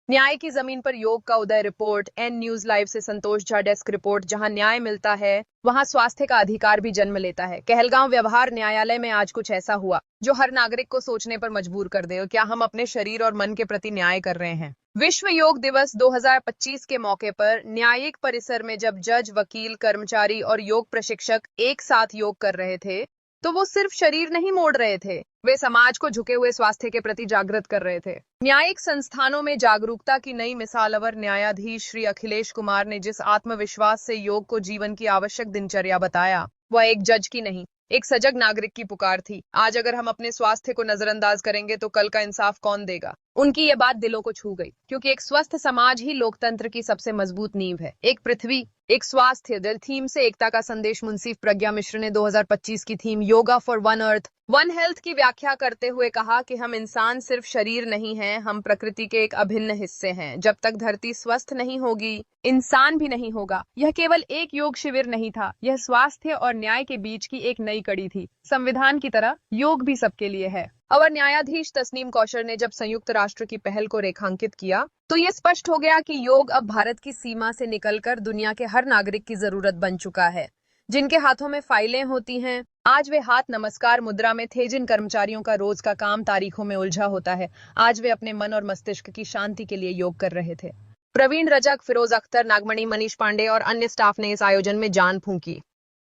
न्याय की जमीन पर योग का उदय रिपोर्ट। एन न्यूज लाइव से संतोष झा डेस्क रिपोर्ट। जहां न्याय मिलता है वहां स्वास्थ्य का अधिकार भी जन्म लेता है। कहलगांव व्यवहार न्यायालय में आज कुछ ऐसा हुआ जो हर नागरिक को सोचने पर मजबूर कर दे। क्या हम अपने शरीर और मन के प्रति न्याय कर रहे हैं? विश्व योग दिवस 2025 के मौके पर न्यायिक परिसर में जब जज, वकील, कर्मचारी और योग प्रशिक्षक एक साथ योग कर रहे थे तो वो सिर्फ शरीर नहीं मोड़ रहे थे, वे समाज को झुके हुए स्वास्थ्य के प्रति जागृत कर रहे थे। न्यायिक संस्थानों में जागरूकता की नई मिसाल अवर न्यायाधीश श्री अखिलेश कुमार ने जिस आत्मविश्वास से योग को जीवन की आवश्यक दिनचर्या बताया, वह एक जज की नहीं, एक सजग नागरिक की पुकार थी। आज अगर हम अपने स्वास्थ्य को नजरअंदाज करेंगे तो कल का इंसाफ कौन देगा? उनकी ये बात दिलों को छू गई, क्योंकि एक स्वस्थ समाज ही लोकतंत्र की सबसे मजबूत नींव है। एक पृथ्वी, एक स्वास्थ्य दिल थीम से एकता का संदेश मुंशीफ प्रज्ञा मिश्र ने 2025 की theme yoga for one earth one health की व्याख्या करते हुए कहा कि हम इंसान सिर्फ शरीर नहीं हैं, हम प्रकृति के एक अभिन्न हिस्से हैं। जब तक धरती स्वस्थ नहीं होगी, इंसान भी नहीं होगा। यह केवल एक योग शिविर नहीं था, यह स्वास्थ्य और न्याय के बीच की एक नई कड़ी थी। संविधान की तरह योग भी सबके लिए है। अवर न्यायाधीश तस्नीम कौशर ने जब संयुक्त राष्ट्र की पहल को रेखांकित किया तो ये स्पष्ट हो गया कि योग अब भारत की सीमा से निकलकर दुनिया के हर नागरिक की जरूरत बन चुका है। जिनके हाथों में फाइलें होती हैं, आज वे हाथ नमस्कार मुद्रा में थे। जिन कर्मचारियों का रोज का काम तारीखों में उलझा होता है, आज वे अपने मन और मस्तिष्क की शांति के लिए योग कर रहे थे। प्रवीण रजक, फिरोज अख्तर, नागमणि, मनीष पांडे और अन्य स्टाफ ने इस आयोजन में जान फूंकी।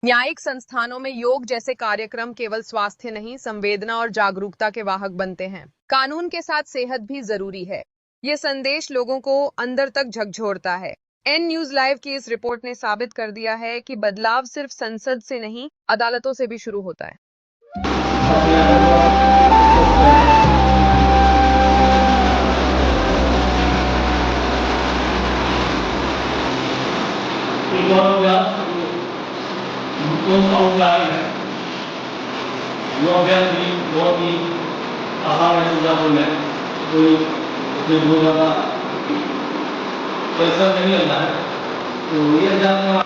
न्यायिक संस्थानों में योग जैसे कार्यक्रम केवल स्वास्थ्य नहीं, संवेदना और जागरूकता के वाहक बनते हैं। कानून के साथ सेहत भी जरूरी है, ये संदेश लोगों को अंदर तक झकझोरता है। एन न्यूज लाइव की इस रिपोर्ट ने साबित कर दिया है कि बदलाव सिर्फ संसद से नहीं, अदालतों से भी शुरू होता है। बहुत ही आसान है, बोलना है कोई उसमें बहुत ज़्यादा परिश्रम नहीं लगता है, तो ये जानना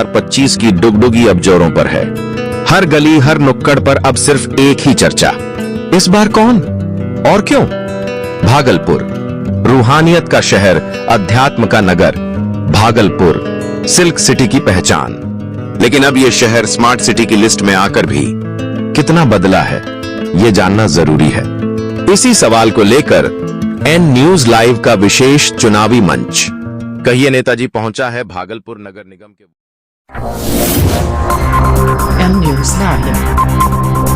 पच्चीस की डुगडुगी अब जोरों पर है। हर गली, हर नुक्कड़ पर अब सिर्फ एक ही चर्चा। इस बार कौन और क्यों? भागलपुर, रूहानियत का शहर, अध्यात्म का नगर। भागलपुर सिल्क सिटी की पहचान। लेकिन अब यह शहर स्मार्ट सिटी की लिस्ट में आकर भी कितना बदला है, यह जानना जरूरी है। इसी सवाल को लेकर एन न्यूज लाइव का विशेष चुनावी मंच कहिए नेताजी पहुंचा है भागलपुर नगर निगम के। N news live.